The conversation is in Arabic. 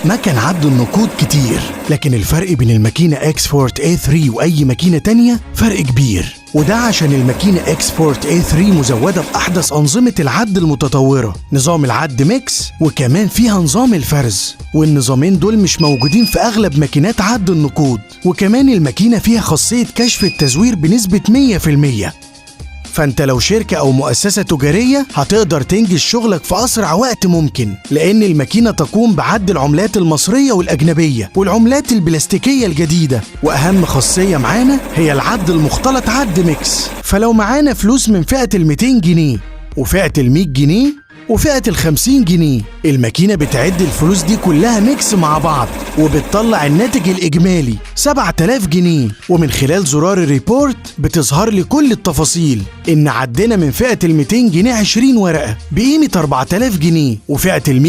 مكن عد النقود كتير، لكن الفرق بين الماكينة اكسفورت A3 وأي ماكينة تانية فرق كبير، وده عشان الماكينة اكسفورت A3 مزودة بأحدث أنظمة العد المتطورة، نظام العد ميكس، وكمان فيها نظام الفرز، والنظامين دول مش موجودين في أغلب ماكينات عد النقود. وكمان الماكينة فيها خاصية كشف التزوير بنسبة 100%، فانت لو شركة او مؤسسة تجارية هتقدر تنجز شغلك في اسرع وقت ممكن، لان الماكينة تقوم بعد العملات المصرية والاجنبية والعملات البلاستيكية الجديدة. واهم خاصية معانا هي العد المختلط عد ميكس، فلو معانا فلوس من فئة ال200 جنيه وفئة ال100 جنيه وفئة ال50 جنيه، الماكينة بتعد الفلوس دي كلها ميكس مع بعض وبتطلع الناتج الإجمالي 7000 جنيه. ومن خلال زرار الريبورت بتظهر لي كل التفاصيل، إن عدنا من فئة ال200 جنيه 20 ورقة بقيمة 4000 جنيه، وفئة ال100